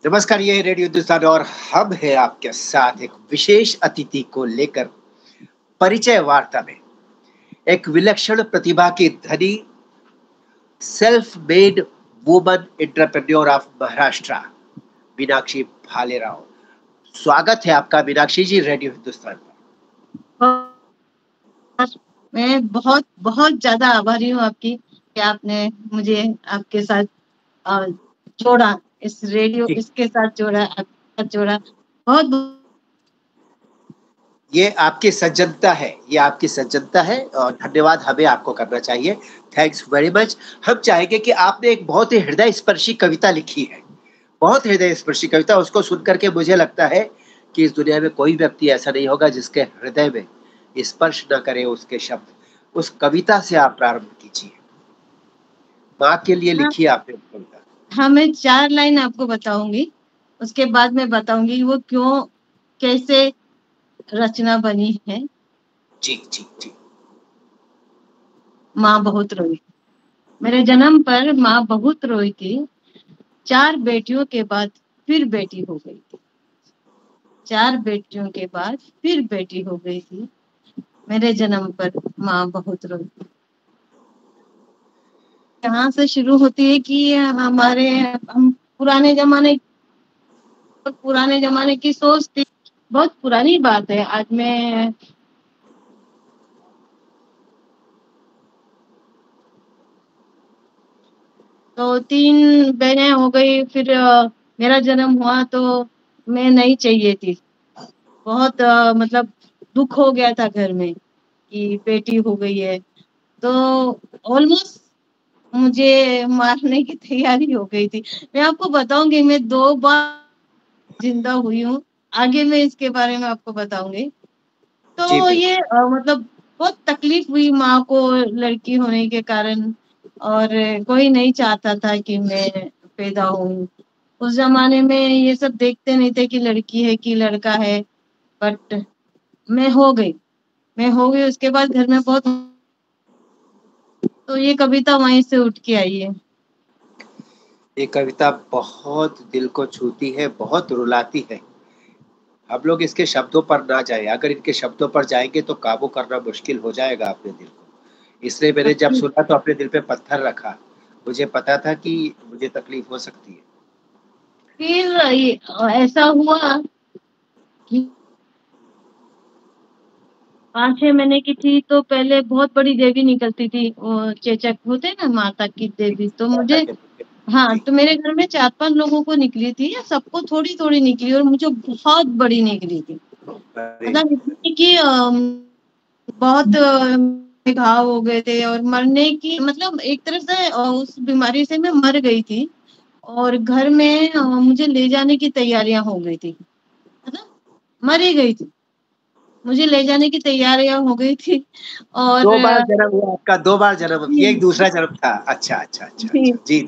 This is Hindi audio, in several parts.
नमस्कार, ये है रेडियो हिंदुस्तान और हम है आपके साथ एक विशेष अतिथि को लेकर परिचय वार्ता में। एक विलक्षण प्रतिभा की धनी, self made woman entrepreneur of Maharashtra, Meenakshi Bhalerao. स्वागत है आपका मीनाक्षी जी रेडियो हिंदुस्तान पर। मैं बहुत बहुत ज्यादा आभारी हूँ आपकी कि आपने मुझे आपके साथ जोड़ा, इस रेडियो इसके साथ जोड़ा। बहुत ये आपकी सज्जनता है, ये आपकी सज्जनता है और धन्यवाद हमें आपको करना चाहिए। Thanks very much. हम चाहेंगे कि आपने एक बहुत ही हृदय स्पर्शी कविता लिखी है, बहुत हृदय स्पर्शी कविता। उसको सुन करके मुझे लगता है कि इस दुनिया में कोई व्यक्ति ऐसा नहीं होगा जिसके हृदय में स्पर्श न करे उसके शब्द। उस कविता से आप प्रारंभ कीजिए। माँ के लिए लिखी आपने कविता। हाँ, मैं 4 लाइन आपको बताऊंगी, उसके बाद मैं बताऊंगी वो क्यों, कैसे रचना बनी है। जी जी जी। माँ बहुत रोई। मेरे जन्म पर माँ बहुत रोई थी, 4 बेटियों के बाद फिर बेटी हो गई थी। 4 बेटियों के बाद फिर बेटी हो गई थी। मेरे जन्म पर माँ बहुत रोई। यहाँ से शुरू होती है कि हम पुराने जमाने की सोच थी। बहुत पुरानी बात है। आज मैं तो 3 बहनें हो गई, फिर मेरा जन्म हुआ तो मैं नहीं चाहिए थी। बहुत मतलब दुख हो गया था घर में कि बेटी हो गई है, तो ऑलमोस्ट मुझे मारने की तैयारी हो गई थी। मैं आपको बताऊंगी, मैं 2 बार जिंदा हुई हूँ। आगे मैं इसके बारे में आपको बताऊंगी। तो ये मतलब बहुत तकलीफ हुई माँ को लड़की होने के कारण, और कोई नहीं चाहता था कि मैं पैदा हूँ। उस जमाने में ये सब देखते नहीं थे कि लड़की है कि लड़का है, बट मैं हो गई। उसके बाद घर में बहुत, तो ये कविता वहीं से उठ के आई है। ये कविता बहुत दिल को छूती है, बहुत रुलाती है। हम लोग इसके शब्दों पर ना जाएं। अगर इनके शब्दों पर जाएंगे तो काबू करना मुश्किल हो जाएगा अपने दिल को। इसलिए मैंने जब सुना तो अपने दिल पे पत्थर रखा। मुझे पता था कि मुझे तकलीफ हो सकती है। फिर ऐसा हुआ कि 5-6 महीने की थी तो पहले बहुत बड़ी देवी निकलती थी, वो चेचक होते ना, माता की देवी। तो मुझे, हाँ, तो मेरे घर में 4-5 लोगों को निकली थी, सबको थोड़ी थोड़ी निकली और मुझे बहुत बड़ी निकली थी। मतलब इतनी कि बहुत घाव हो गए थे और मरने की, मतलब एक तरह से उस बीमारी से मैं मर गई थी। और घर में मुझे ले जाने की तैयारियां हो गई थी, मतलब मर ही गई थी, मुझे ले जाने की तैयारियां हो गई थी। और 2 बार जन्म हुआ आपका, 2 बार जन्म। ये एक दूसरा जन्म था। अच्छा अच्छा अच्छा जी, अच्छा। जी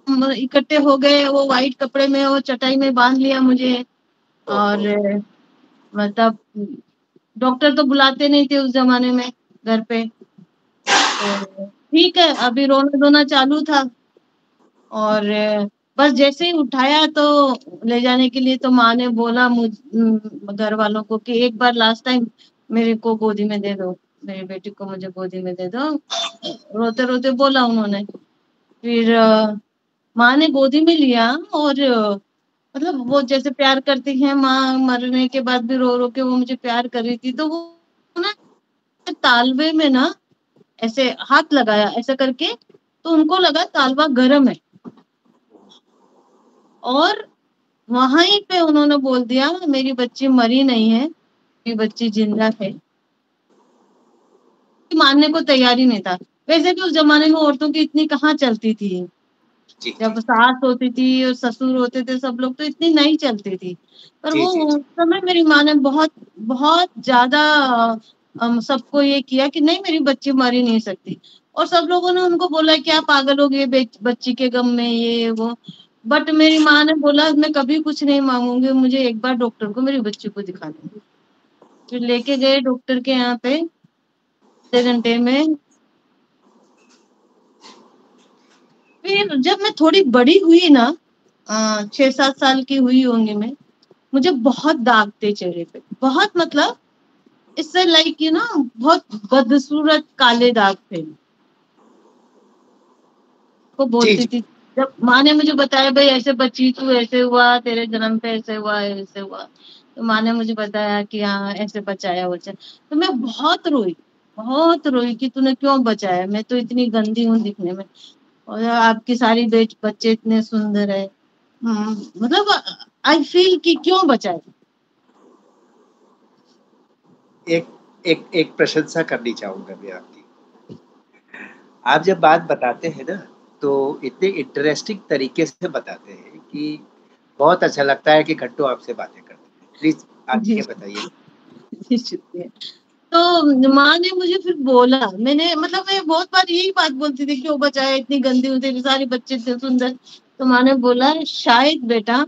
तो इकट्ठे हो गए, वो व्हाइट कपड़े में, वो चटाई में बांध लिया मुझे। और मतलब डॉक्टर तो बुलाते नहीं थे उस जमाने में घर पे। तो ठीक है, अभी रोना धोना चालू था। और बस जैसे ही उठाया तो ले जाने के लिए, तो माँ ने बोला घर वालों को कि एक बार लास्ट टाइम मेरे को गोदी में दे दो, मेरी बेटी को मुझे गोदी में दे दो। रोते रोते बोला उन्होंने। फिर माँ ने गोदी में लिया और मतलब वो जैसे प्यार करती है माँ, मरने के बाद भी रो रो के वो मुझे प्यार कर रही थी। तो वो ना तालवे में ना ऐसे हाथ लगाया ऐसा करके, तो उनको लगा तालवा गर्म है, और वहां ही पे उन्होंने बोल दिया मेरी बच्ची मरी नहीं है, मेरी बच्ची जिंदा है। मानने को तैयार ही नहीं था। वैसे भी उस जमाने में औरतों की इतनी कहाँ चलती थी। जब सास होती थी और ससुर होते थे सब लोग, तो इतनी नहीं चलती थी। पर वो उस समय मेरी माँ ने बहुत बहुत ज्यादा सबको ये किया कि नहीं, मेरी बच्ची मर ही नहीं सकती। और सब लोगों ने उनको बोला कि आप पागल हो गए बच्ची के गम में, ये वो। बट मेरी माँ ने बोला मैं कभी कुछ नहीं मांगूंगी, मुझे एक बार डॉक्टर को मेरी बच्ची को दिखा देंगे। फिर लेके गए डॉक्टर के यहाँ पे, आधे घंटे में। फिर जब मैं थोड़ी बड़ी हुई ना, 6-7 साल की हुई होंगी मैं, मुझे बहुत दाग थे चेहरे पे, बहुत, मतलब इससे लाइक यू नो बहुत बदसूरत काले दाग थे। को जी बोलती जी। थी, जब माँ ने मुझे बताया भाई ऐसे बच्ची तू, ऐसे हुआ तेरे जन्म पे, ऐसे हुआ ऐसे हुआ, तो माँ ने मुझे बताया कि हाँ ऐसे बचाया बचा, तो मैं बहुत रोई कि तूने क्यों बचाया, मैं तो इतनी गंदी हूँ दिखने में, और आपकी सारी बच्चे इतने सुंदर है। मतलब आई फील कि क्यों बचाया। एक एक एक प्रशंसा करनी चाहूँगा मैं आपकी। आप जब बात बताते हैं ना, तो इतने इंटरेस्टिंग तरीके से बताते हैं कि बहुत अच्छा लगता है कि घंटों आपसे बातें करते हैं। प्लीज़ जी आगे बताइए। जी, शुक्रिया। तो माँ ने मुझे फिर बोला, मैंने मतलब मैं बहुत बार यही बात बोलती थी, क्यों बचाया, इतनी गंदी हूँ, तेरे सारे बच्चे इतने सुंदर। तो माँ ने बोला, शायद बेटा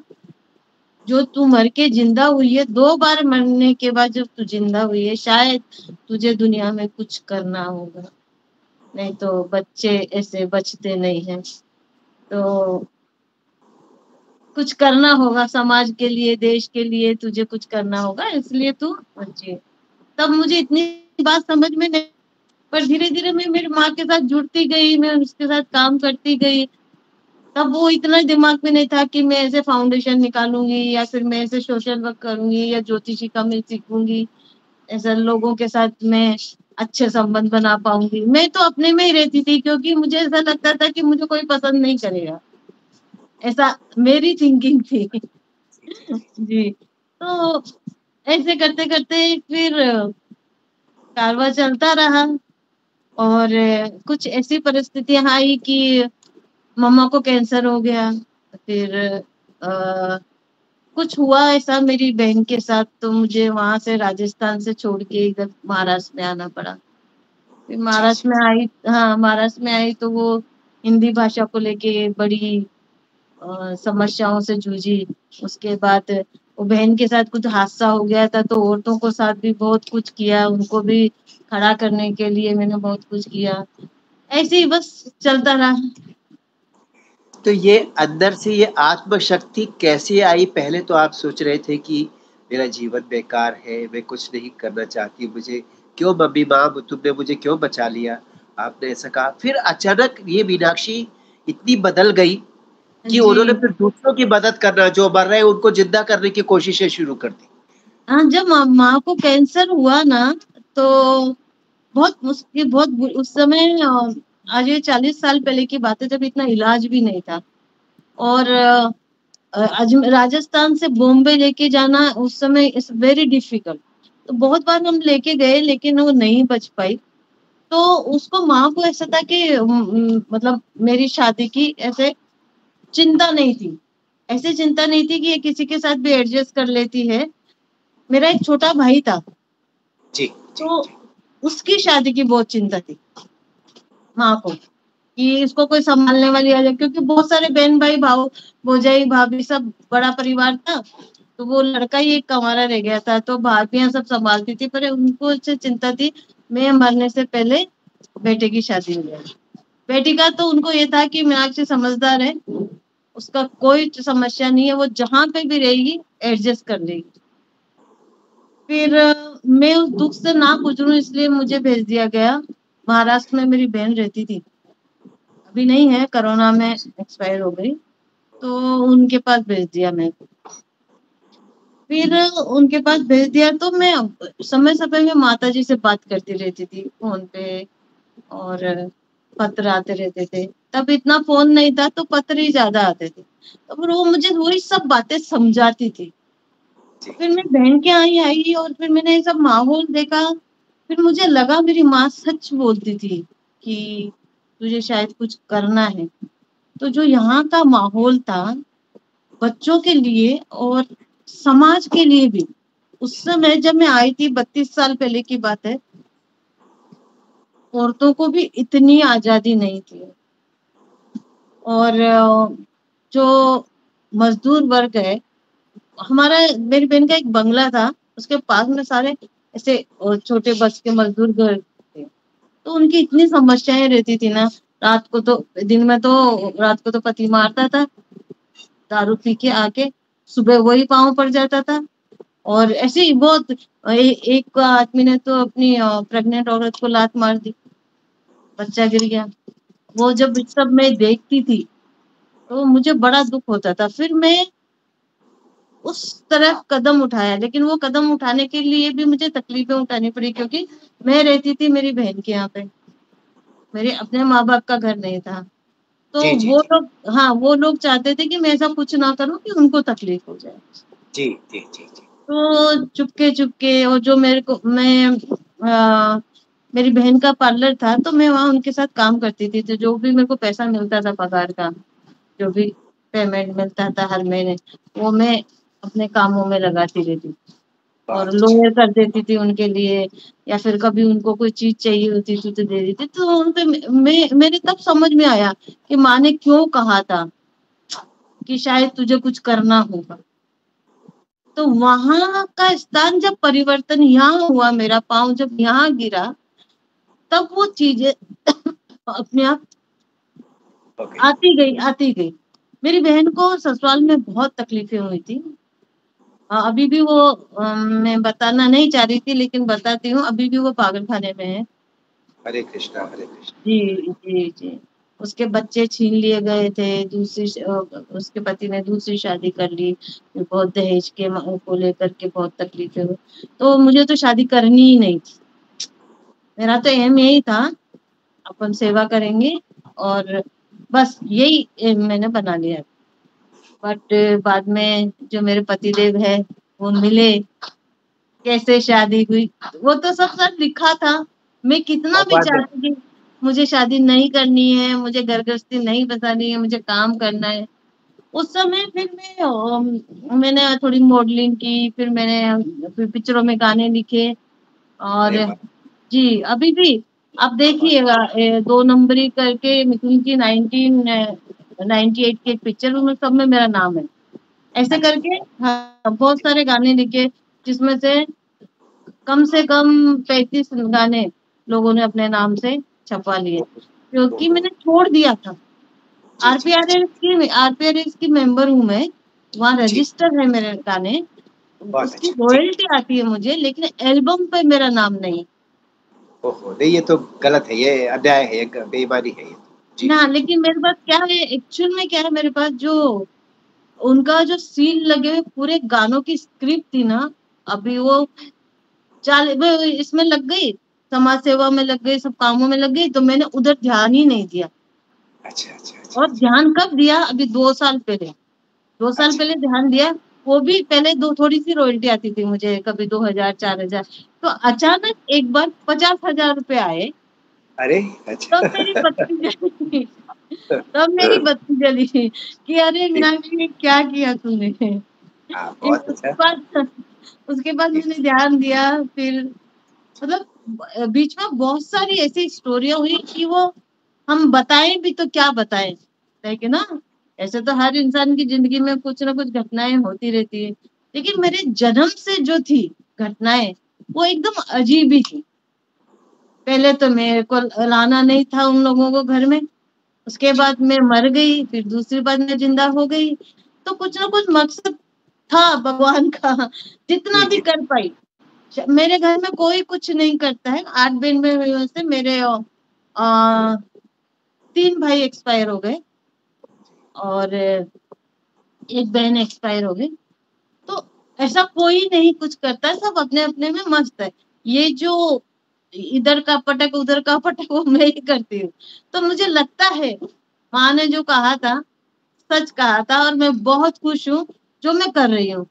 जो तू मर के जिंदा हुई है, 2 बार मरने के बाद जब तू जिंदा हुई है, शायद तुझे दुनिया में कुछ करना होगा, नहीं तो बच्चे ऐसे बचते नहीं हैं। तो कुछ करना होगा समाज के लिए, देश के लिए तुझे कुछ करना होगा, इसलिए तू बची है। तब मुझे इतनी बात समझ में नहीं, पर धीरे-धीरे मैं मेरी माँ के साथ जुड़ती गई, मैं उसके साथ काम करती गई। तब वो इतना दिमाग में नहीं था कि मैं ऐसे फाउंडेशन निकालूँगी या फिर मैं ऐसे सोशल वर्क करूँगी या ज्योतिषी का मैं सीखूँगी। ऐसा लोगों के साथ मैं अच्छे संबंध बना पाऊँगी। मैं तो अपने में ही रहती थी, क्योंकि मुझे ऐसा लगता था कि मुझे कोई पसंद नहीं करेगा। ऐसा मेरी थिंकिंग थी। जी। तो ऐसे करते-करते फिर कारवां चलता रहा, और कुछ ऐसी परिस्थितियाँ आई कि मम्मा को कैंसर हो गया। फिर कुछ हुआ ऐसा मेरी बहन के साथ, तो मुझे वहाँ से राजस्थान से छोड़ के इधर महाराष्ट्र में आना पड़ा। फिर जी, जी, महाराष्ट्र में आई, हाँ, महाराष्ट्र में आई तो वो हिंदी भाषा को लेके बड़ी समस्याओं से जूझी। उसके बाद वो बहन के साथ कुछ हादसा हो गया था, तो औरतों को साथ भी बहुत कुछ किया, उनको भी खड़ा करने के लिए मैंने बहुत कुछ किया। ऐसे ही बस चलता रहा। तो ये अंदर से ये आत्मशक्ति कैसे आई? पहले तो आप सोच रहे थे कि मेरा जीवन बेकार है, मैं कुछ नहीं करना चाहती, मुझे क्यों मम्मी माँ तुमने मुझे क्यों बचा लिया? आपने ऐसा कहा। फिर अचानक ये मीनाक्षी इतनी बदल गई कि जी। उन्होंने फिर दूसरों की मदद करना, जो मर रहे हैं उनको ज़िंदा करने की कोशिशें शुरू कर दी। हाँ, जब माँ को कैंसर हुआ ना, तो बहुत मुश्किल, उस समय आज ये 40 साल पहले की बात है, जब इतना इलाज भी नहीं था। और राजस्थान से बॉम्बे लेके जाना उस समय इज वेरी डिफिकल्ट। तो बहुत बार हम लेके गए, लेकिन वो नहीं बच पाई। तो उसको, माँ को ऐसा था कि मतलब मेरी शादी की ऐसे चिंता नहीं थी। ऐसे चिंता नहीं थी कि ये किसी के साथ भी एडजस्ट कर लेती है। मेरा एक छोटा भाई था, जी, जी, तो जी। उसकी शादी की बहुत चिंता थी माँ को, कि इसको कोई संभालने वाली आ जाए, क्योंकि बहुत सारे बहन भाई भाव भौजाई भाभी सब बड़ा परिवार था। तो वो लड़का ही एक कंवारा रह गया था, तो भाभियां सब संभालती थी, पर उनको इससे चिंता थी मैं मरने से पहले बेटे की शादी हो जाए। बेटी का तो उनको ये था कि मीनाक्षी समझदार है, उसका कोई समस्या नहीं है, वो जहाँ पे भी रहेगी एडजस्ट कर लेगी। फिर मैं उस दुःख से ना गुजरूँ, इसलिए मुझे भेज दिया गया। महाराष्ट्र में मेरी बहन रहती थी, अभी नहीं है, कोरोना में एक्सपायर हो गई, तो उनके पास भेज दिया मैं। फिर उनके पास भेज दिया तो मैं समय-समय में माताजी से बात करती रहती थी फ़ोन पे, और पत्र आते रहते थे। तब इतना फ़ोन नहीं था, तो पत्र ही ज़्यादा आते थे। तो फिर वो मुझे वही सब बातें समझाती थी। जी, फिर मैं बहन के यहाँ ही आई, और फिर मैंने ये सब माहौल देखा। फिर मुझे लगा मेरी माँ सच बोलती थी कि तुझे शायद कुछ करना है। तो जो यहाँ का माहौल था बच्चों के लिए और समाज के लिए भी, उस समय जब मैं आई थी 32 साल पहले की बात है, औरतों को भी इतनी आज़ादी नहीं थी। और जो मज़दूर वर्ग है, हमारा, मेरी बहन का एक बंगला था, उसके पास में सारे ऐसे छोटे बस के मज़दूर घर थे। तो उनकी इतनी समस्याएँ रहती थी ना, रात को तो दिन में तो रात को तो पति मारता था, दारू पी के आके सुबह वही पाँव पड़ जाता था। और ऐसे ही बहुत एक आदमी ने तो अपनी प्रेग्नेंट औरत को लात मार दी, बच्चा गिर गया। वो जब इस सब मैं देखती थी तो मुझे बड़ा दुख होता था। फिर मैं उस तरफ कदम उठाया, लेकिन वो कदम उठाने के लिए भी मुझे तकलीफें उठानी पड़ी, क्योंकि मैं रहती थी मेरी बहन के यहाँ पे, मेरे अपने माँ बाप का घर नहीं था। तो जी जी वो जी लोग, हाँ, वो लोग चाहते थे कि मैं ऐसा कुछ ना करूं कि उनको तकलीफ हो जाए। जी जी जी जी। तो चुपके चुपके, और जो मेरे को मेरी बहन का पार्लर था तो मैं वहां उनके साथ काम करती थी। तो जो भी मेरे को पैसा मिलता था पगार का, जो भी पेमेंट मिलता था हर महीने, वो मैं अपने कामों में लगाती रहती थी और बहुत अच्छा। लोयर कर देती थी उनके लिए, या फिर कभी उनको कोई चीज चाहिए होती थी तो दे देती। तो उन पे मेरे तब समझ में आया कि माँ ने क्यों कहा था कि शायद तुझे कुछ करना होगा। तो वहां का स्थान जब परिवर्तन यहाँ हुआ, मेरा पाँव जब यहाँ गिरा, तब वो चीजें अपने आप ओके। आती गई। मेरी बहन को ससुराल में बहुत तकलीफें हुई थी। अभी भी वो मैं बताना नहीं चाह रही थी लेकिन बताती हूँ, अभी भी वो पागल खाने में है। हरे कृष्णा हरे कृष्णा। जी जी जी। उसके बच्चे छीन लिए गए थे, उसके पति ने दूसरी शादी कर ली। बहुत दहेज के को लेकर के बहुत तकलीफें हुई। तो मुझे तो शादी करनी ही नहीं थी। मेरा तो एम यही था, अपन सेवा करेंगे और बस यही एम मैंने बना लिया। बट बाद में जो मेरे पतिदेव है वो मिले, कैसे शादी हुई वो तो सब सर लिखा था। मैं कितना भी भगवान ने। चाहती थी मुझे शादी नहीं करनी है, मुझे घर गृहस्थी नहीं बसानी है, मुझे काम करना है। उस समय फिर मैंने थोड़ी मॉडलिंग की, फिर मैंने फिर पिक्चरों में गाने लिखे। और अरे वाह। जी, अभी भी आप देखिएगा 2 नंबरी करके मिथुन की 1998 की एक पिक्चर, उनमें सब में मेरा नाम है। ऐसे अच्छा। करके हाँ, बहुत सारे गाने लिखे, जिसमें से कम से कम 35 गाने लोगों ने अपने नाम से छपवा लिए, क्योंकि ओहो। मैंने छोड़ दिया था। जी जी जी आरपीआरएस की मेंबर हूँ मैं, वहाँ जी। रजिस्टर है मेरे गाने, बहुत उसकी अच्छा जी। रॉयल्टी आती है मुझे, लेकिन एल्बम पे मेरा नाम नहीं। ओहो, नहीं ये तो गलत है, ये अन्याय है, ये बेईमानी है ये तो। जी। ना, लेकिन मेरे पास क्या है, एक्चुअल में क्या है, मेरे पास जो उनका जो सील लगे हुए पूरे गानों की स्क्रिप्ट थी ना, अभी वो वो इसमें लग गई, समाज सेवा में लग गई, सब कामों में लग गई, तो मैंने उधर ध्यान ही नहीं दिया। अच्छा अच्छा अच्छा और अच्छा। ध्यान कब दिया, अभी 2 साल पहले, 2 साल अच्छा। पहले ध्यान दिया। वो भी पहले दो थोड़ी सी रॉयल्टी आती थी मुझे, कभी 2,000 4,000। तो अचानक एक बार 50,000 रुपए आए। अरे तब अच्छा। मेरी बत्ती जली। तब मेरी बत्ती जली कि अरे जी। मीनाक्षी क्या किया तूने। हाँ फिर बहुत अच्छा। उसके बाद जी। मैंने ध्यान दिया। फिर मतलब बीच में बहुत सारी ऐसी स्टोरियां हुई कि वो हम बताएं भी तो क्या बताएं, है कि ना। ऐसे तो हर इंसान की जिंदगी में कुछ ना कुछ घटनाएं होती रहती है, लेकिन मेरे जन्म से जो थी घटनाएं, वो एकदम अजीब ही थी। पहले तो मेरे को लाना नहीं था उन लोगों को घर में, उसके जी बाद मैं मर गई, फिर दूसरी बार मैं जिंदा हो गई। तो कुछ ना कुछ मकसद था भगवान का, जितना जी भी जी। कर पाई। मेरे घर में कोई कुछ नहीं करता है। 8 बहन में से मेरे 3 भाई एक्सपायर हो गए और एक बहन एक्सपायर हो गई। तो ऐसा कोई नहीं कुछ करता है, सब अपने अपने में मस्त है। ये जो इधर का पटक उधर का पटक वो मैं ही करती हूँ। तो मुझे लगता है माँ ने जो कहा था सच कहा था, और मैं बहुत खुश हूँ जो मैं कर रही हूँ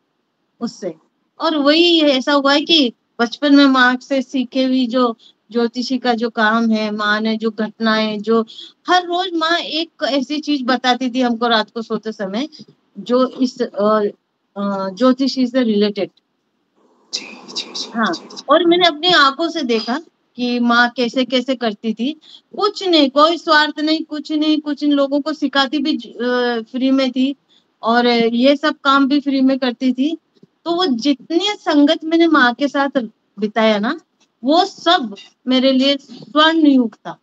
उससे। और वही ऐसा हुआ है कि बचपन में माँ से सीखे हुई जो ज्योतिषी का जो काम है, माँ ने जो घटनाएं, जो हर रोज माँ एक ऐसी चीज बताती थी हमको रात को सोते समय, जो इस ज्योतिषी से रिलेटेड। जी जी जी हाँ, जी जी। और मैंने अपनी आंखों से देखा कि माँ कैसे कैसे करती थी। कुछ नहीं, कोई स्वार्थ नहीं, कुछ नहीं, कुछ इन लोगों को सिखाती भी फ्री में थी, और ये सब काम भी फ्री में करती थी। तो वो जितनी संगत मैंने माँ के साथ बिताया ना, वो सब मेरे लिए स्वर्ण युग था।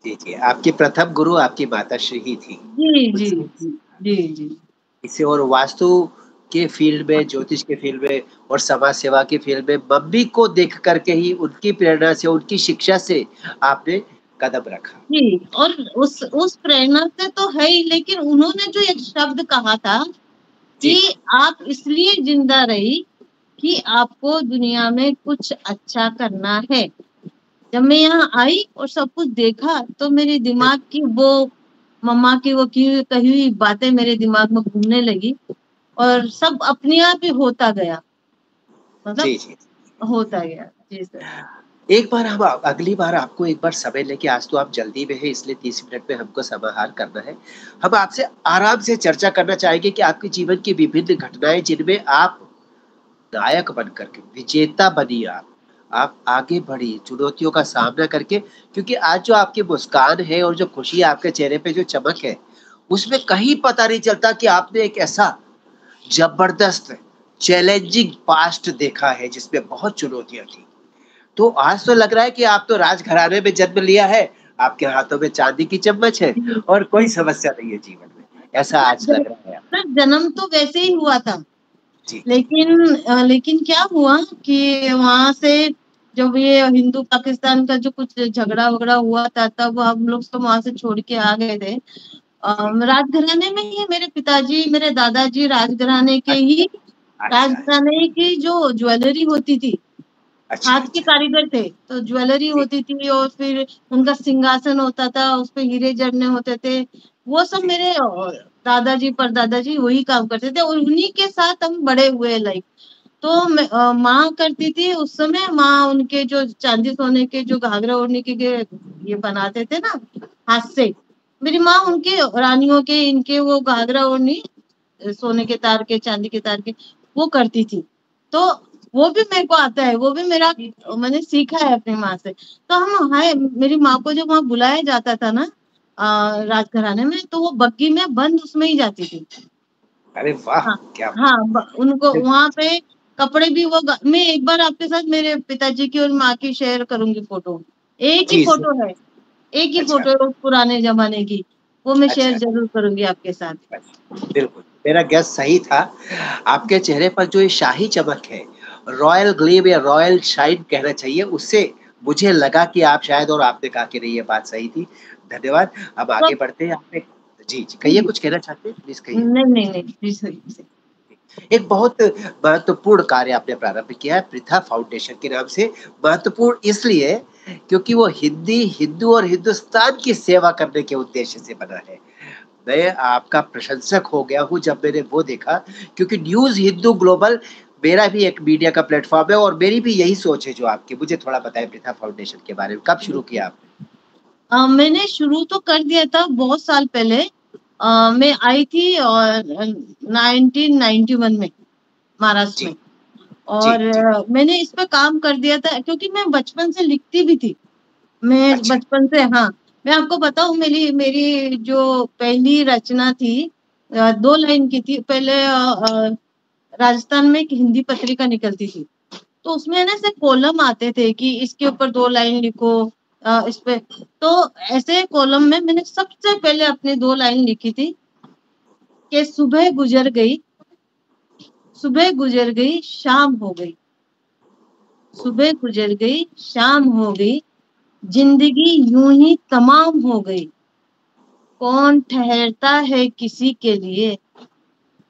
जी जी, आपकी प्रथम गुरु आपकी माताश्री ही थी। जी जी उनसे। जी जी जी। इसे और वास्तु के फील्ड में, ज्योतिष के फील्ड में और समाज सेवा के फील्ड में मम्मी को देख करके ही, उनकी प्रेरणा से, उनकी शिक्षा से आपने कदम रखा। जी, और उस प्रेरणा से तो है ही, लेकिन उन्होंने जो एक शब्द कहा था जी। कि आप इसलिए जिंदा रही कि आपको दुनिया में कुछ अच्छा करना है। जब मैं यहाँ आई और सब कुछ देखा तो मेरे दिमाग की वो मम्मा की वो कही हुई बातें मेरे दिमाग में घूमने लगी और सब अपने आप ही होता गया, मतलब जी, जी। होता गया। जी सर। एक बार हम अगली बार आपको एक बार समय लेके, आज तो आप जल्दी में हैं इसलिए 30 मिनट में हमको समाहार करना है। हम आपसे आराम से चर्चा करना चाहेंगे कि आपके जीवन की विभिन्न घटनाएँ जिनमें आप नायक बन करके, विजेता बनी आप। आप आगे बढ़ी चुनौतियों का सामना करके, क्योंकि आज जो आपकी मुस्कान है और जो खुशी है आपके चेहरे पे, जो चमक है, उसमें कहीं पता नहीं चलता कि आपने एक ऐसा जबरदस्त चैलेंजिंग पास्ट देखा है जिसमें बहुत चुनौतियाँ थी। तो आज तो लग रहा है कि आप तो राजघराने में जन्म लिया है, आपके हाथों में चांदी की चम्मच है जी, और कोई जी। समस्या नहीं है जीवन में। ऐसा आज लग रहा है आप। सर जन्म तो वैसे ही हुआ था, जी, जी। लेकिन क्या हुआ कि वहां से जब ये हिंदू पाकिस्तान का जो कुछ झगड़ा वगड़ा हुआ था, तब हम लोग सब वहां से छोड़ के आ गए थे। जी। राजघराने में ही मेरे पिताजी, मेरे दादाजी राजघराने के अच्छा, ही, अच्छा, अच्छा। राजघराने की जो ज्वेलरी होती थी, अच्छा, हाथ के अच्छा। कारीगर थे, तो ज्वेलरी जी, होती थी और फिर उनका सिंहासन होता था, उसपे हीरे जड़ने होते थे। वो सब जी। मेरे दादाजी परदादाजी वही काम करते थे और उन्हीं के साथ हम बड़े हुए लाइक। तो माँ करती थी उस समय, माँ उनके जो चांदी सोने के जो घाघरा ओढ़ने के ये बनाते थे ना हाथ से, मेरी माँ उनके रानियों के इनके वो घाघरा ओढ़नी सोने के तार के, चांदी के तार के, वो करती थी। तो वो भी मेरे को आता है, वो भी मेरा मैंने सीखा है अपनी माँ से। तो हम हाय मेरी माँ को जब वहाँ बुलाया जाता था ना राजघराने में, तो वो बग्गी में बंद उसमें ही जाती थी। अरे वाह! हाँ, क्या हाँ, उनको बात वहाँ पे कपड़े भी वो मैं एक बार आपके साथ मेरे पिताजी की और माँ की शेयर करूंगी फोटो। एक ही जी, फोटो है, एक ही अच्छा, फोटो है उस पुराने जमाने की, वो मैं शेयर अच्छा, जरूर करूंगी आपके साथ। अच्छा। बिल्कुल, मेरा गेस सही था। आपके चेहरे पर जो ये शाही चमक है, रॉयल ग्लेम या रॉयल शाइन कहना चाहिए, उससे मुझे लगा कि आप शायद, और आपने कहा कि नहीं ये बात सही थी। धन्यवाद। अब तो आगे बढ़ते हैं। आपने जी, जी, जी, कहिए, जी। कुछ कहना चाहते हैं? प्लीज़ कहिए। नहीं, नहीं, नहीं। जी, सही, सही। एक बहुत महत्वपूर्ण कार्य आपने प्रारंभ किया है पृथा फाउंडेशन के नाम से। महत्वपूर्ण इसलिए क्योंकि वो हिंदी, हिंदू और हिंदुस्तान की सेवा करने के उद्देश्य से बना है। मैं आपका प्रशंसक हो गया हूँ जब मैंने वो देखा, क्योंकि न्यूज़ हिंदू ग्लोबल मेरा भी एक मीडिया का प्लेटफ़ॉर्म है और मेरी भी यही सोच है जो आपकी। मुझे थोड़ा बताएँ पृथा फाउंडेशन के बारे में, कब शुरू किया आपने? मैंने शुरू तो कर दिया था बहुत साल पहले। मैं आई थी 1991 में महाराष्ट्र जी, में। जी, और जी। मैंने इस पे काम कर दिया था क्योंकि मैं बचपन से लिखती भी थी। मैं अच्छा, बचपन से, हाँ, मैं आपको बताऊँ मेरी मेरी जो पहली रचना थी 2 लाइन की थी। पहले राजस्थान में एक हिंदी पत्रिका निकलती थी। तो उसमें ना ऐसे कॉलम आते थे कि इसके ऊपर 2 लाइन लिखो इस पे। तो ऐसे कॉलम में मैंने सबसे पहले अपनी 2 लाइन लिखी थी कि सुबह गुजर गई, शाम हो गई। सुबह गुजर गई, शाम हो गई, जिंदगी यूं ही तमाम हो गई। कौन ठहरता है किसी के लिए,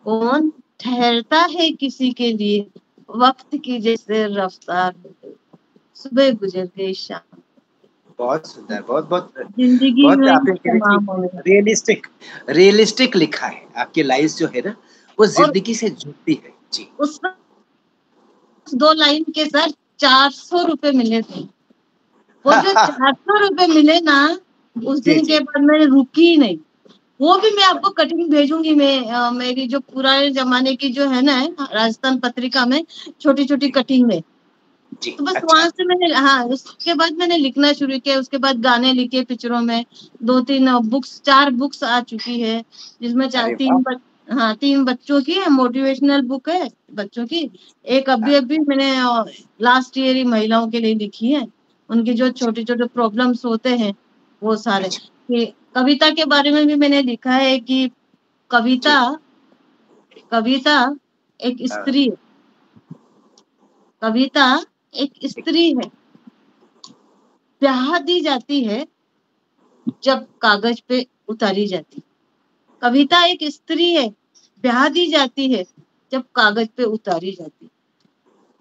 कौन ठहरता है किसी के लिए, वक्त की जैसे रफ्तार हो गई। सुबह गुजर गई, शाम, बहुत सुंदर, बहुत-बहुत जिंदगी बहुत यूं ही आपने तमाम हो गई। रियलिस्टिक रियलिस्टिक लिखा है। आपकी लाइन्स जो है ना, वो और ज़िंदगी से जुड़ती है। जी। उस 2 लाइन के साथ 400 रुपए मिले थे। वो जो 400 रुपए मिले ना, उस जी, दिन के जी। बाद मैंने रुकी ही नहीं। वो भी मैं आपको कटिंग भेजूंगी। मैं मेरी जो पुराने जमाने की जो है ना राजस्थान पत्रिका में छोटी छोटी जी, कटिंग है। जी। तो बस अच्छा, वहां से मैंने, हाँ, उसके बाद मैंने लिखना शुरू किया। उसके बाद गाने लिखे पिक्चरों में। 2-3 बुक्स, 4 बुक्स आ चुकी है, जिसमें चार अरे वाह! 3 हाँ, 3 बच्चों की है, मोटिवेशनल बुक है बच्चों की। एक अभी हाँ, अभी मैंने लास्ट ईयर ही महिलाओं के लिए लिखी है। उनकी जो जी, छोटे छोटे प्रॉब्लम्स होते हैं वो सारे। अच्छा, कि कविता के बारे में भी मैंने लिखा है कि कविता जी, कविता एक हाँ, स्त्री है। कविता एक स्त्री है, ब्याह दी जाती है जब कागज पे उतारी जाती। कविता एक स्त्री है, ब्याह दी जाती है जब कागज पे उतारी जाती।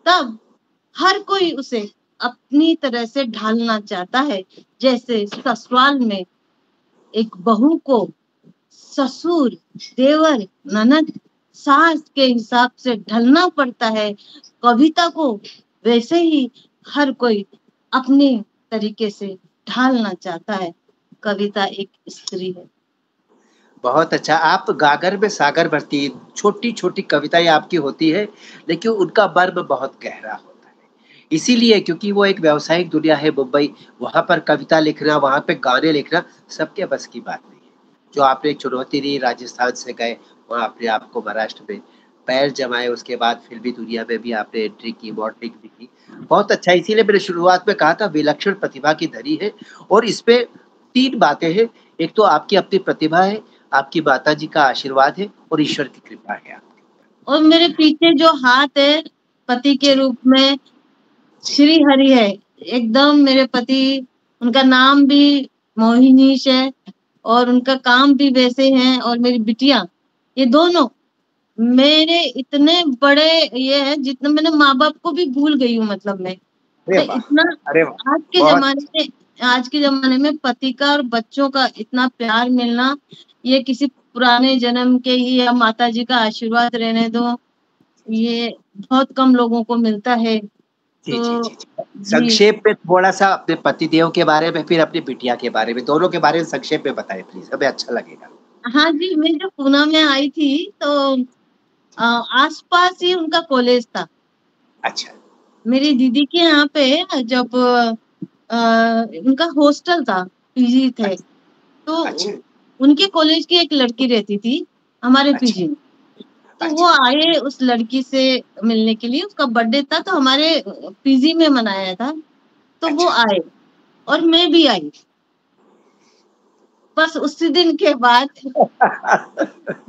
तब हर कोई उसे अपनी तरह से ढालना चाहता है, जैसे ससुराल में एक बहू को ससुर, देवर, ननद, सास के हिसाब से ढलना पड़ता है। कविता को वैसे ही हर कोई अपने तरीके से ढालना चाहता है। कविता एक स्त्री है। बहुत अच्छा। आप गागर में सागर भरती, छोटी-छोटी कविताएँ आपकी होती है, लेकिन उनका मर्म बहुत गहरा होता है। इसीलिए क्योंकि वो एक व्यावसायिक दुनिया है मुंबई, वहाँ पर कविता लिखना, वहाँ पे गाने लिखना सबके बस की बात नहीं है। जो आपने एक चुनौती ली, राजस्थान से गए, वहाँ अपने आप को महाराष्ट्र में पैर जमाए, उसके बाद फ़िल्मी दुनिया में भी आपने एंट्री की, मॉडलिंग भी की। बहुत अच्छा, इसीलिए मैंने शुरुआत में कहा था विलक्षण प्रतिभा की धनी है और इसपे 3 बातें हैं। एक तो आपकी अपनी प्रतिभा है, आपकी माताजी का आशीर्वाद है और ईश्वर की कृपा है आपके ऊपर। और मेरे पीछे जो हाथ है पति के जी, रूप में जी। श्री हरि है। एकदम मेरे पति, उनका नाम भी मोहिनीश है और उनका काम भी वैसे हैं। और मेरी बिटिया, ये दोनों मेरे इतने बड़े ये है, जितना मैंने माँ बाप को भी भूल गई हूँ। मतलब मैं अरे वाह! इतना अरे वाह! आज के बहुत जमाने में आज के जमाने में पति का और बच्चों का इतना प्यार मिलना, ये किसी पुराने जन्म के ही या माता जी का आशीर्वाद रहने दो, ये बहुत कम लोगों को मिलता है। जी, जी, तो जी, जी। जी, संक्षेप में थोड़ा-सा अपने पतिदेव के बारे में, फिर अपनी बिटिया के बारे में, दोनों के बारे में संक्षेप में बताएँ प्लीज़, हमें अच्छा लगेगा। हाँ जी, मैं जब पूना में आई थी तो आस-पास ही उनका कॉलेज था। अच्छा, मेरी जी, दीदी के यहाँ पे जब उनका हॉस्टल था, पीजी थे, अच्छा, तो अच्छा, उनके कॉलेज की एक लड़की रहती थी हमारे अच्छा, पीजी में। तो वो अच्छा, आए उस लड़की से मिलने के लिए, उसका बर्थडे था तो हमारे पीजी में मनाया था। तो वो अच्छा। आए और मैं भी आई। बस उसी दिन के बाद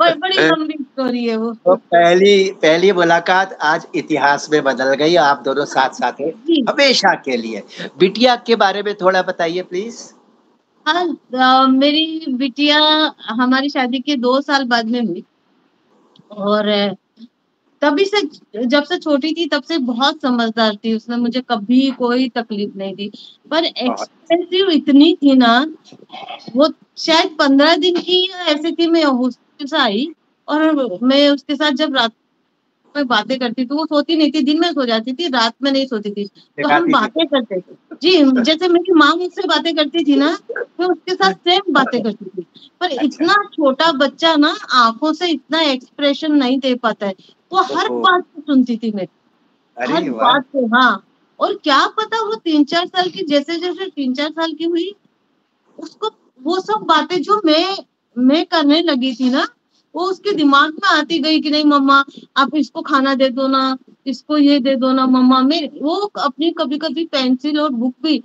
बड़ी लंबी स्टोरी है वो। तो पहली पहली मुलाकात आज इतिहास में बदल गई, आप दोनों साथ-साथ हैं, जी, हमेशा के लिए। बिटिया के बारे में थोड़ा बताइए प्लीज़? हाँ, मेरी बिटिया हमारी शादी के 2 साल बाद में हुई और तभी से, जब से छोटी थी तब से बहुत समझदार थी। उसने मुझे कभी कोई तकलीफ नहीं दी। पर बहुत एक्सप्रेसिव इतनी थी ना, वो शायद 15 दिन की या ऐसे थी, मैं हॉस्टल से आई और मैं उसके साथ जब रात में बातें करती थी, वो सोती नहीं थी, दिन में सो जाती थी, रात में नहीं सोती थी। तो हम जगाती थी बातें तो। करते थे। जी, जैसे मेरी माँ मुझसे बातें करती थी ना, मैं उसके साथ सेम बातें करती थी। पर अच्छा, इतना छोटा बच्चा ना आँखों से इतना एक्सप्रेशन नहीं दे पाता है। वो हर ओहो! बात को सुनती थी मेरी, हर अरे वाह! बात को, हाँ। और क्या पता वो 3-4 साल की, जैसे-जैसे 3-4 साल की हुई, उसको वो सब बातें जो मैं करने लगी थी ना, वो उसके दिमाग में आती गई कि नहीं मम्मा, आप इसको खाना दे दो ना, इसको ये दे दो ना मम्मा। मैं वो अपनी कभी-कभी पेंसिल और बुक भी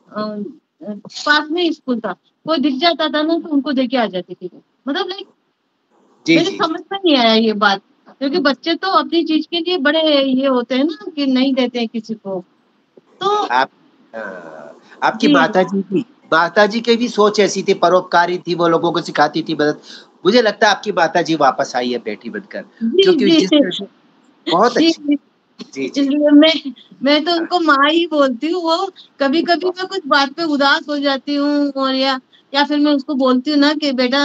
पास में ही स्कूल था, कोई दिख जाता था ना तो उनको देके आ जाती थी वो। मतलब लाइक जी, मेरे जी, जी। समझ में नहीं आया ये बात, क्योंकि बच्चे तो अपनी चीज़ के लिए बड़े ये होते हैं ना कि नहीं देते हैं किसी को। तो आप आपकी जी, माताजी की भी सोच ऐसी थी, परोपकारी थी, वो लोगों को सिखाती थी मदद। मुझे लगता है आपकी माताजी वापस आई है बेटी बनकर, जी, क्योंकि जी, जिस तरह से बहुत जी, अच्छी। जी। जी, जी। इसलिए मैं तो हाँ, उनको माँ ही बोलती हूँ। वो कभी-कभी मैं कुछ बात पे उदास हो जाती हूँ और या फिर मैं उसको बोलती हूँ ना कि बेटा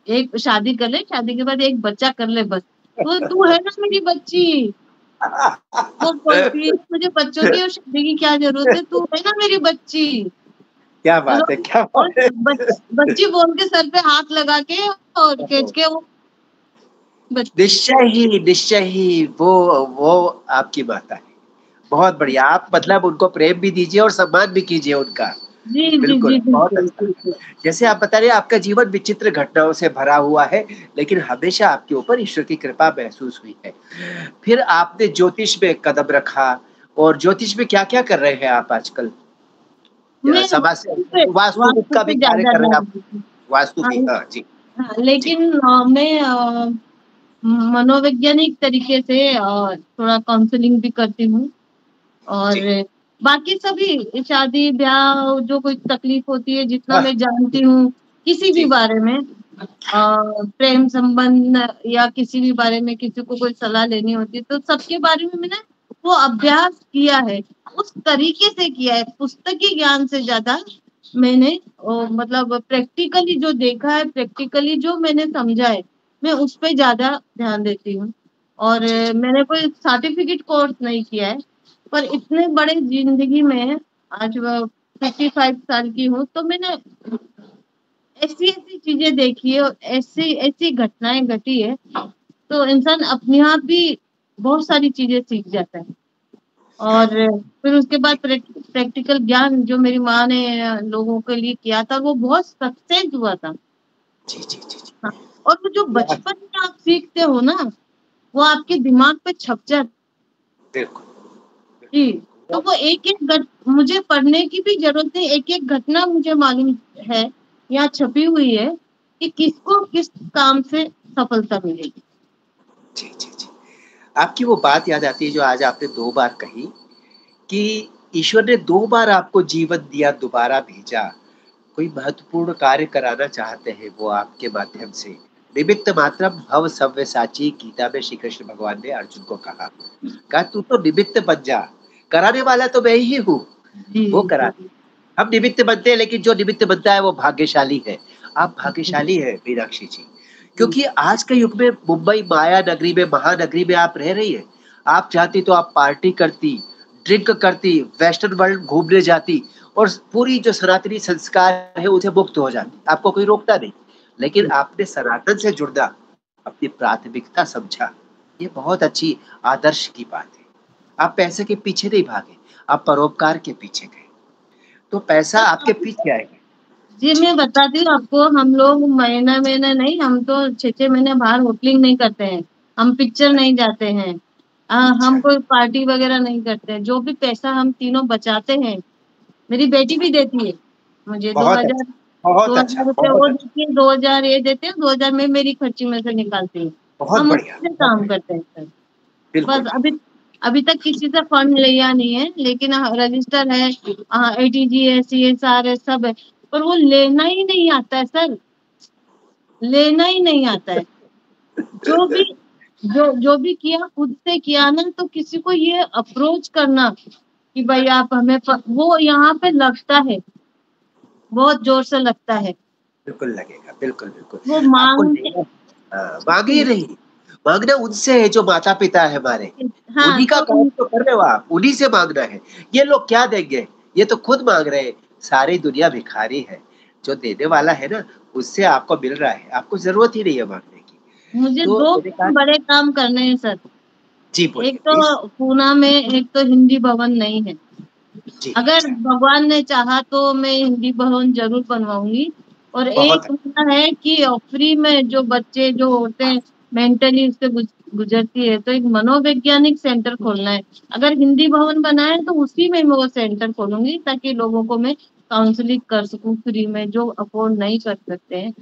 एक शादी कर ले, शादी के बाद एक बच्चा कर ले बस। तो तू है ना मेरी बच्ची। वो बोलती है मुझे बच्चों की और शादी की क्या ज़रूरत है, तू है ना मेरी बच्ची। क्या चलो, बात है, क्या और बात है। बच्ची बोल के सर पे हाथ लगा के और खींच ओहो! के वो बच निश्चय ही वो आपकी माता है। बहुत बढ़िया, आप मतलब उनको प्रेम भी दीजिए और सम्मान भी कीजिए उनका। जी, जी, बिल्कुल, जी, बहुत बिल्कुल, अच्छा। बिल्कुल। जैसे आप बता रहे हैं आपका जीवन विचित्र घटनाओं से भरा हुआ है, लेकिन हमेशा आपके ऊपर ईश्वर की कृपा महसूस हुई है। फिर आपने ज्योतिष में कदम रखा और ज्योतिष में क्या-क्या कर रहे हैं आप आजकल? मैं समाज से वास्तु पे वास्तु वास्तु का भी पे कार्य ज़्यादा कर रहे हैं ध्यान आप? देती हूँ। वास्तु हाँ, भी हाँ, जी। हाँ, लेकिन मैं मनोवैज्ञानिक तरीके से थोड़ा काउंसलिंग भी करती हूँ। और जी। बाकी सभी शादी ब्याह जो कोई तकलीफ होती है, जितना वाह। मैं जानती हूँ किसी भी जी। बारे में, प्रेम संबंध या किसी भी बारे में किसी को कोई सलाह लेनी होती है, तो सबके बारे में मैंने वो अभ्यास किया है, उस तरीके से किया है। पुस्तकी ज्ञान से ज्यादा मैंने मतलब प्रैक्टिकली जो देखा है, प्रैक्टिकली जो मैंने समझा है, मैं उस पे ज्यादा ध्यान देती हूँ। और जी। जी। मैंने कोई सर्टिफिकेट कोर्स नहीं किया है, पर इतने बड़े जिंदगी में आज 55 साल की हूँ, तो मैंने ऐसी ऐसी चीजें देखी है और ऐसी ऐसी घटनाएं घटी है, तो इंसान अपने आप भी बहुत सारी चीजें सीख जाता है। और फिर उसके बाद प्रैक्टिकल ज्ञान जो मेरी माँ ने लोगों के लिए किया था, वो बहुत सक्सेस हुआ था। जी। जी। जी। जी। हाँ, और वो जो वाह, बचपन में आप सीखते हो ना, वो आपके दिमाग पे छप जाता बिल्कुल है। जी, बिल्कुल। तो वो एक एक मुझे पढ़ने की भी जरूरत नहीं, एक एक घटना मुझे मालूम है, यहाँ छपी हुई है कि किसको किस काम से सफलता मिलेगी। जी। जी। जी। आपकी वो बात याद आती है जो आज आपने 2 बार कही कि ईश्वर ने 2 बार आपको जीवन दिया, दोबारा भेजा। कोई महत्वपूर्ण कार्य कराना चाहते हैं वो आपके माध्यम से। निमित्त मात्रम भव सव्यसाची, गीता में श्री कृष्ण भगवान ने अर्जुन को कहा। कहा तू तो निमित्त बन जा, कराने वाला तो मैं ही हूँ, जी वो करा। जी। हम निमित्त बनते हैं लेकिन जो निमित्त बनता है वो भाग्यशाली है। आप भाग्यशाली हैं मीनाक्षी जी, जी क्योंकि आज के युग में मुंबई माया नगरी में, महानगरी में आप रह रही हैं। आप चाहती तो आप पार्टी करती, ड्रिंक करती, वेस्टर्न वर्ल्ड घूमने जाती और पूरी जो सनातनी संस्कार है उसे मुक्त हो जाती। आपको कोई रोकता नहीं। लेकिन जी। आपने सनातन से जुड़ना अपनी प्राथमिकता समझा। ये बहुत अच्छी आदर्श की बात है। आप पैसे के पीछे नहीं भागे, आप परोपकार के पीछे गए। तो पैसा आपके पीछे आएगा। जी, जी। मैं बताती हूँ आपको, हम लोग महीना महीना नहीं, हम तो 6 6 महीने बाहर होटलिंग नहीं करते हैं, हम पिक्चर नहीं जाते हैं, अच्छा। हम कोई पार्टी वगैरह नहीं करते हैं। जो भी पैसा हम तीनों बचाते हैं, मेरी बेटी भी देती है मुझे दो बहुत हजार अच्छा, बहुत दो अच्छा, हजार रुपये बहुत वो अच्छा। देती है, 2000 ये देते हैं, 2000 में मेरी खर्ची में से निकालती हूँ। बहुत हम बढ़िया, उससे बहुत काम बढ़िया। करते हैं सर। बिल्कुल, बस अभी बिल्कुल। अभी तक किसी से फंड लिया नहीं है, लेकिन रजिस्टर है, एटीजी है, सीएसआर है, सब है, पर वो लेना ही नहीं आता है सर, लेना ही नहीं आता है। जो भी जो भी किया खुद से किया ना, तो किसी को ये अप्रोच करना कि भाई आप हमें वो यहाँ पे लगता है, बहुत जोर से लगता है। बिल्कुल लगेगा, बिल्कुल, बिल्कुल। वो आपको मांगने लेना माँगिए नहीं, माँगना उनसे है जो माता-पिता है हमारे। हाँ उन्हीं का तो काम तो कर रहे हो आप, उन्हीं से माँगना है। ये लोग क्या देंगे? ये तो खुद माँग रहे हैं। सारी दुनिया भिखारी है। जो देने वाला है ना, उससे आपको मिल रहा है। आपको ज़रूरत ही नहीं है माँगने की। मुझे तो दो मैंने कहा बड़े काम करने हैं सर। जी, एक बोलिए प्लीज़। तो पूना में एक तो हिंदी भवन नहीं है, जी, अगर अच्छा। भगवान ने चाहा तो मैं हिंदी भवन जरूर बनवाऊंगी। और बहुत एक मेरा है कि फ्री में जो बच्चे जो होते हैं, मेंटली उससे गुजरती है, तो एक मनोवैज्ञानिक सेंटर खोलना है। अगर हिंदी भवन बना है तो उसी में मैं वो सेंटर खोलूंगी, ताकि लोगों को मैं काउंसलिंग कर सकूं फ्री में, जो अफोर्ड नहीं कर सकते हैं।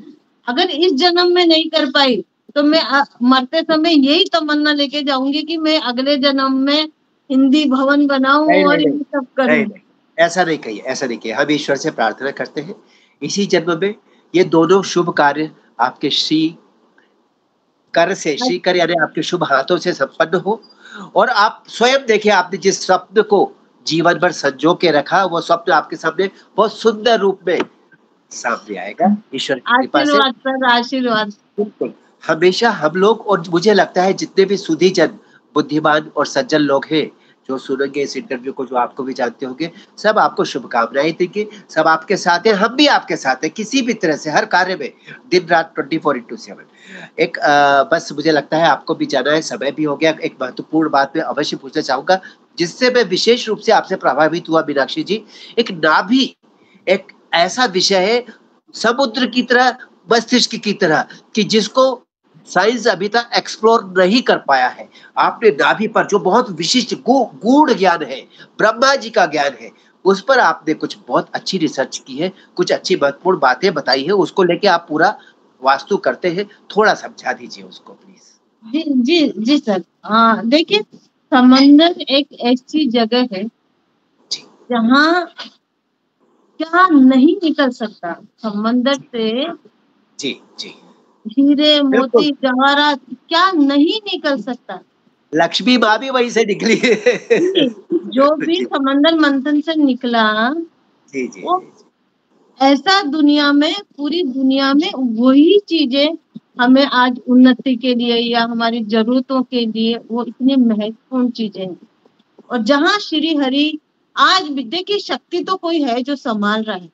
अगर इस जन्म में नहीं कर पाई, तो मैं मरते समय यही तमन्ना लेके जाऊंगी कि मैं अगले जन्म में हिंदी भवन बनाऊं नहीं, नहीं, और नहीं। ये सब नहीं, करूं। नहीं। ऐसा नहीं कहिए, ऐसा नहीं कहिए। हम ईश्वर से प्रार्थना करते हैं, इसी जन्म में ये दोनों शुभ कार्य आपके श्रीकर यानी आपके शुभ हाथों से संपन्न हो और आप स्वयं देखिए आपने जिस स्वप्न को जीवन भर संजो के रखा, वो स्वप्न आपके सामने बहुत सुंदर रूप में सामने आएगा, ईश्वर की कृपा से। आशीर्वाद सर, आशीर्वाद। बिल्कुल, हमेशा हम लोग और मुझे लगता है जितने भी सुधीजन, बुद्धिमान और सज्जन लोग हैं, जो सुनेंगे इस इंटरव्यू को, जो आपको भी जानते होंगे, सब आपको शुभकामनाएँ देंगे, सब आपके साथ हैं, हम भी आपके साथ हैं, किसी भी तरह से हर कार्य में, दिन-रात 24/7। एक बस मुझे लगता है आपको भी जाना है, समय भी हो गया, एक महत्वपूर्ण बात मैं अवश्य पूछना चाहूँगा, जिससे मैं विशेष रूप से आपसे प्रभावित हुआ मीनाक्षी जी, एक नाभि, एक ऐसा विषय है, समुद्र की तरह, मस्तिष्क की तरह कि जिसको साइंस अभी तक एक्सप्लोर नहीं कर पाया है। आपने नाभि पर जो बहुत विशिष्ट गूढ़ ज्ञान है, ब्रह्मा जी का ज्ञान है, उस पर आपने कुछ बहुत अच्छी रिसर्च की है, कुछ अच्छी महत्वपूर्ण बातें बताई है, उसको लेके आप पूरा वास्तु करते हैं, थोड़ा समझा दीजिए उसको please. Ji ji ji sir. देखिए, समंदर एक ऐसी जगह है जी जहाँ क्या नहीं निकल सकता। समंदर से जी जी हीरे बिल्कुल। मोती जवाहरात क्या नहीं निकल सकता। लक्ष्मी माँ भी वहीं से निकली है। जी, जो भी जी समंदर मंथन से निकला, जी जी वो जी ऐसा दुनिया में, पूरी दुनिया में वही चीजें हमें आज उन्नति के लिए या हमारी जरूरतों के लिए वो इतनी महत्वपूर्ण चीजें हैं। और जहाँ श्री हरि आज भी, देखिए शक्ति तो कोई है जो संभाल रहा है,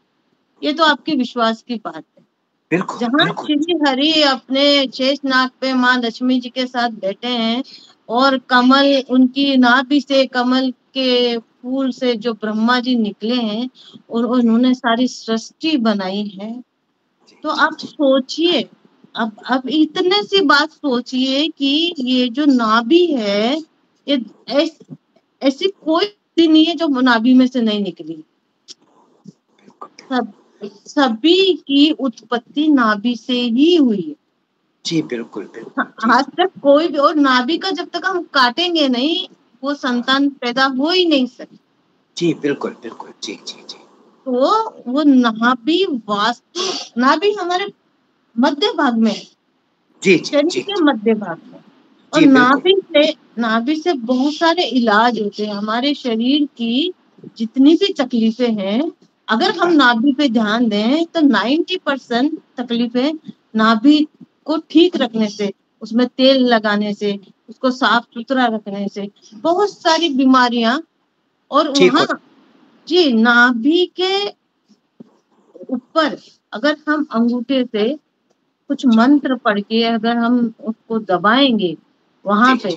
ये तो आपके विश्वास की बात है। बिल्कुल जहाँ बिल्कुल। श्री हरि अपने शेष नाग पे माँ लक्ष्मी जी के साथ बैठे हैं और कमल, उनकी नाभि से कमल के फूल से जो ब्रह्मा जी निकले हैं और उन्होंने सारी सृष्टि बनाई है। जी तो जी आप जी सोचिए, अब इतने सी बात सोचिए कि ये जो नाभि है, ये ऐसी कोई चीज़ नहीं है जो नाभि में से नहीं निकली। बिल्कुल। सब सभी की उत्पत्ति नाभि से ही हुई है। जी बिल्कुल बिल्कुल। जी आज तक कोई भी, और नाभि का जब तक हम काटेंगे नहीं, वो संतान पैदा हो ही नहीं सकती। जी बिल्कुल बिल्कुल। जी जी जी तो वो नाभि वास्तु, नाभि हमारे मध्य भाग में है, जी जी शरीर जी के मध्य भाग में। और जी बिल्कुल। नाभि से बहुत सारे इलाज होते हैं। हमारे शरीर की जितनी भी तकलीफें हैं, अगर हम नाभि पे ध्यान दें तो 90% तकलीफें नाभि को ठीक रखने से, उसमें तेल लगाने से, उसको साफ सुथरा रखने से बहुत सारी बीमारियां। और ठीक हो। वहाँ, जी, नाभि के ऊपर अगर हम अंगूठे से कुछ जी मंत्र पढ़ के अगर हम उसको दबाएंगे वहां जी पे,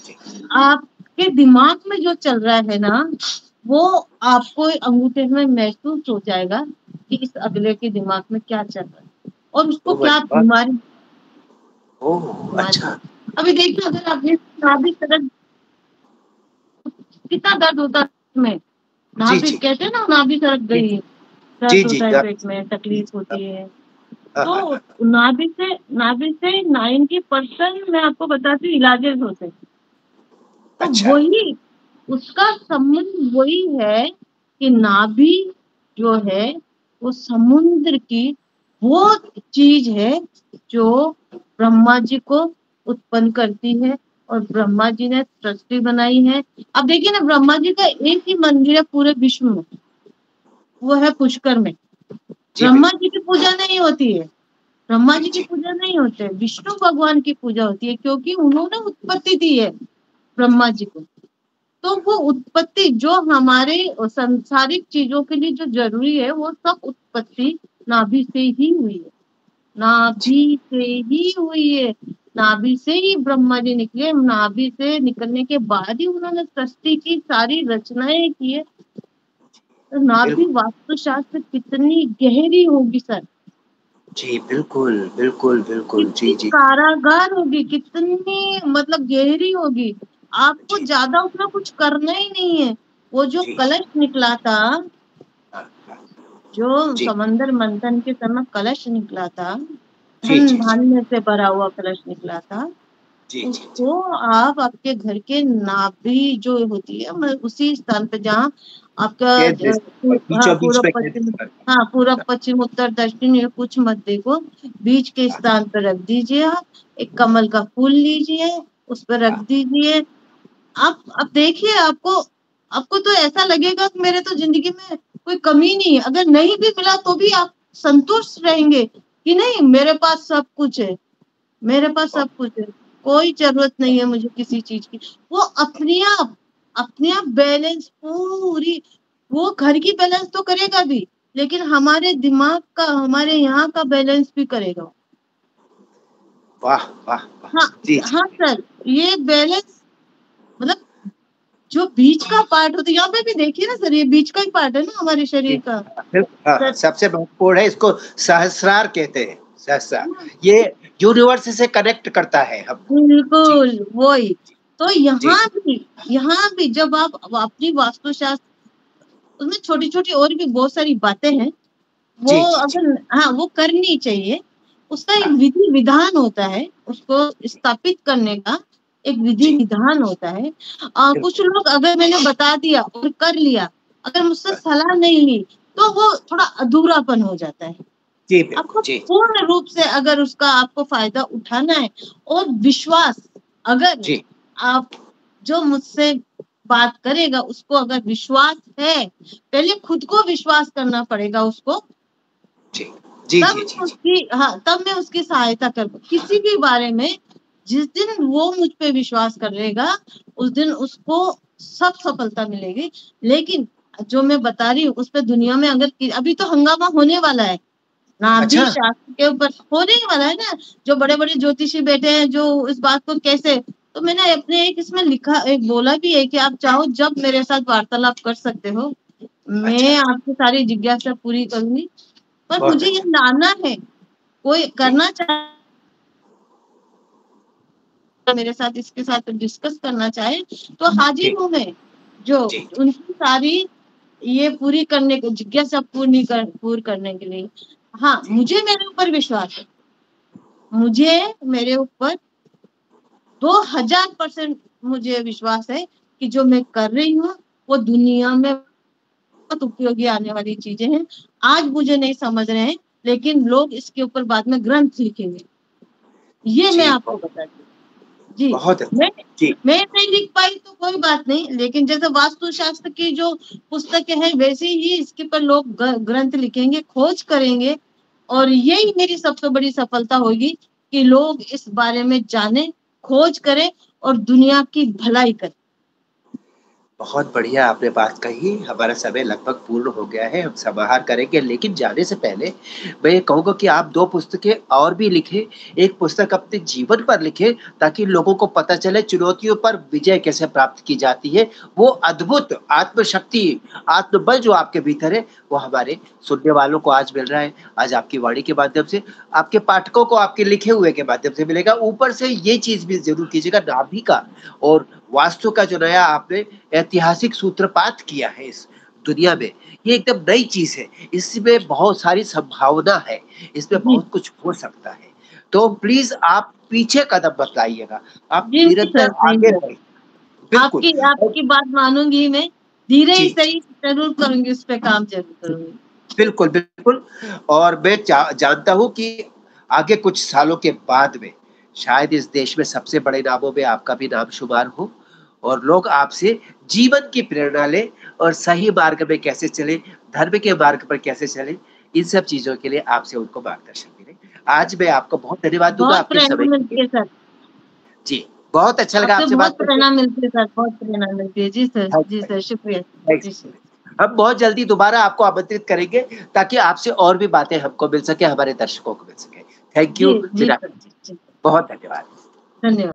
जी जी आपके दिमाग में जो चल रहा है ना, वो आपको अंगूठे में महसूस हो जाएगा कि इस अगले के दिमाग में क्या चल रहा है और उसको ओ माय क्या गॉड। बीमारी ओह बीमारी है। अच्छा। अभी देखिए, अगर आपने नाभि तरफ, कितना दर्द होता है में, जी नाभि जी कहते हैं ना, नाभि सरक जी गई है, जी दर्द जी होता है, हाँ पेट में तकलीफ होती है। हाँ तो हाँ। नाभि से 90% मैं आपको बताती हूँ इलाजेस होते हैं। तो अच्छा। वही, उसका संबंध वही है कि नाभि जो है वो समुद्र की वो चीज है जो ब्रह्मा जी को उत्पन्न करती है। और ब्रह्मा जी ने सृष्टि बनाई है। अब देखिए ना, ब्रह्मा जी का एक ही मंदिर है पूरे विश्व में, वो है पुष्कर में। जी ब्रह्मा बिल्कुल। जी की पूजा नहीं होती है, ब्रह्मा जी जी की जी पूजा नहीं होती है, विष्णु भगवान की पूजा होती है, क्योंकि उन्होंने उत्पत्ति दी है ब्रह्मा जी को। तो वो उत्पत्ति जो हमारे सांसारिक चीजों के लिए जो जरूरी है, वो सब उत्पत्ति नाभि से ही हुई है, जी नाभि से ही हुई है। नाभि से ही ब्रह्मा जी निकले, नाभि से निकलने के बाद ही उन्होंने सृष्टि की सारी रचनाएं की है। तो नाभि बिल्कुल। वास्तुशास्त्र कितनी गहरी होगी सर, जी बिल्कुल बिल्कुल बिल्कुल। कितनी जी जी कारागार होगी, कितनी मतलब गहरी होगी। आपको जी ज्यादा उसमें कुछ करना ही नहीं है। वो जो जी कलश निकला था, हाँ हाँ। जो जी समंदर मंथन के समय कलश निकला था, जी धन जी जी धान्य से भरा हुआ कलश निकला था, जी जी जी उसको आप आपके घर के नाभि जो होती है, मतलब उसी स्थान पे जहाँ आपका केंद्र और हाँ, बीचों बीच पूर्व में पश्चिम, केंद्र पर। हाँ, पूर्व पश्चिम उत्तर दक्षिण या कुछ मध्य को बीच के हाँ स्थान पर रख दीजिए। आप एक कमल का फूल लीजिए, उस पर रख हाँ दीजिए। आप अब देखिए, आपको आपको तो ऐसा लगेगा कि मेरे तो जिंदगी में कोई कमी नहीं है। अगर नहीं भी मिला तो भी आप संतुष्ट रहेंगे कि नहीं, मेरे पास सब कुछ है, मेरे पास ओ, सब कुछ है, कोई जरूरत नहीं है मुझे किसी चीज की। वो अपने आप बैलेंस पूरी, वो घर की बैलेंस तो करेगा भी, लेकिन हमारे दिमाग का, हमारे यहाँ का बैलेंस भी करेगा। वाह वाह वाह। हाँ, जी जी हाँ सर, ये बैलेंस मतलब जो बीच का पार्ट होता है, यहाँ पे भी देखिए ना सर, ये बीच का ही पार्ट है ना हमारे जी शरीर का हाँ हाँ, सर। सबसे महत्वपूर्ण है, इसको सहस्रार कहते हैं। सहस्रार ये यूनिवर्स से कनेक्ट करता है हमको। जी बिल्कुल वही। तो जी यहाँ भी जब आप अपनी वास्तुशास्त्र, उसमें छोटी छोटी और भी बहुत सारी बातें हैं, वो जी जी जी अगर, हाँ, वो करनी चाहिए। उसका एक विधि विधान होता है, उसको स्थापित करने का एक विधि जी, विधान होता है। कुछ बिल्कुल। लोग अगर मैंने बता दिया और कर लिया, अगर मुझसे हाँ, सलाह नहीं ली, तो वो थोड़ा अधूरापन हो जाता है। जी, बिल्कुल। आपको जी, पूर्ण रूप से अगर उसका आपको फ़ायदा उठाना है और विश्वास, अगर जी, आप जो मुझसे बात करेगा उसको अगर विश्वास है, पहले खुद को विश्वास करना पड़ेगा उसको, जी। जी, तब जी, जी, मैं जी। उसकी हाँ, तब मैं उसकी सहायता कर किसी भी बारे में। जिस दिन वो मुझ पे विश्वास करेगा, उस दिन उसको सब सफलता मिलेगी। लेकिन जो मैं बता रही हूँ उस पे दुनिया में अगर अभी तो हंगामा होने वाला है, नाभि अच्छा, शास्त्र के ऊपर होने ही वाला है ना, जो बड़े-बड़े ज्योतिषी बैठे हैं जो इस बात को कैसे, तो मैंने अपने एक इसमें लिखा एक बोला भी है कि आप चाहो जब मेरे साथ वार्तालाप कर सकते हो। अच्छा, मैं आपकी सारी जिज्ञासा पूरी करूँगी, पर बहुत मुझे ये अच्छा। लाना है, कोई जी, करना चाहे मेरे साथ इसके साथ डिस्कस करना चाहे तो हाज़िर जी, हूँ मैं, जो जी, उनकी सारी ये पूरी करने को जिज्ञासा पूर्ण करने के लिए। हाँ, जी, मुझे मेरे ऊपर विश्वास है। मुझे मेरे ऊपर 2000% मुझे विश्वास है कि जो मैं कर रही हूँ, वो दुनिया में बहुत उपयोगी आने वाली चीज़ें हैं। आज मुझे नहीं समझ रहे हैं, लेकिन लोग इसके ऊपर बाद में ग्रंथ लिखेंगे। ये मैं जी, आपको बताती हूँ। जी, बहुत अच्छा। मैं जी, मैं नहीं लिख पाई तो कोई बात नहीं, लेकिन जैसे वास्तुशास्त्र की जो पुस्तकें हैं, वैसे ही इसके ऊपर लोग ग्रंथ लिखेंगे, खोज करेंगे, और यही मेरी सबसे बड़ी सफलता होगी कि लोग इस बारे में जानें, खोज करें और दुनिया की भलाई करें। बहुत बढ़िया आपने बात कही। हमारा समय लगभग पूर्ण हो गया है, हम समाहार करेंगे, लेकिन जाने से पहले मैं ये कहूँगा कि आप 2 पुस्तकें और भी लिखें। एक पुस्तक अपने जीवन पर लिखें, ताकि लोगों को पता चले चुनौतियों पर विजय कैसे प्राप्त की जाती है। वो अद्भुत आत्मशक्ति, आत्मबल जो आपके भीतर है, वो हमारे सुनने वालों को आज मिल रहा है। आज आपकी वाणी के माध्यम से, आपके पाठकों को आपके लिखे हुए के माध्यम से मिलेगा। ऊपर से ये चीज़ भी ज़रूर कीजिएगा, नाभि का और वास्तु का जो नया आपने ऐतिहासिक सूत्रपात किया है इस दुनिया में, ये एकदम नई चीज़ है। इसमें बहुत सारी संभावना है, इसमें जी, बहुत कुछ हो सकता है। तो प्लीज़ आप पीछे कदम मत लाइएगा, आप जी निरंतर सर, नहीं आगे सर। बढ़िए। बिल्कुल। आपकी और आपकी बात मानूँगी मैं, धीरे ही जी, सही ज़रूर करूँगी, उस पे काम ज़रूर करूँगी। बिल्कुल, बिल्कुल। और मैं जानता हूँ कि आगे कुछ सालों के बाद में शायद इस देश में सबसे बड़े नामों में आपका भी नाम शुमार हो और लोग आपसे जीवन की प्रेरणा लें और सही मार्ग में कैसे चलें, धर्म के मार्ग पर कैसे चलें, इन सब चीज़ों के लिए आपसे उनको मार्गदर्शन मिले। आज मैं आपको बहुत धन्यवाद दूँगा बहुत आपके प्रेरणा समय के मिलती लिए। है सर, जी, बहुत अच्छा लगा आपसे आपसे बहुत बात करके। प्रेरणा मिलती है सर, बहुत प्रेरणा मिलती है। थैंक जी यू, सर, शुक्रिया। थैंक्स। जी सर। हम बहुत जल्दी दोबारा आपको आमंत्रित करेंगे ताकि आपसे और भी बातें हमको मिल सके, हमारे दर्शकों को मिल सके। थैंक जी, यू, जी विदा सर, कीजिए। जी, बहुत धन्यवाद। धन्यवाद।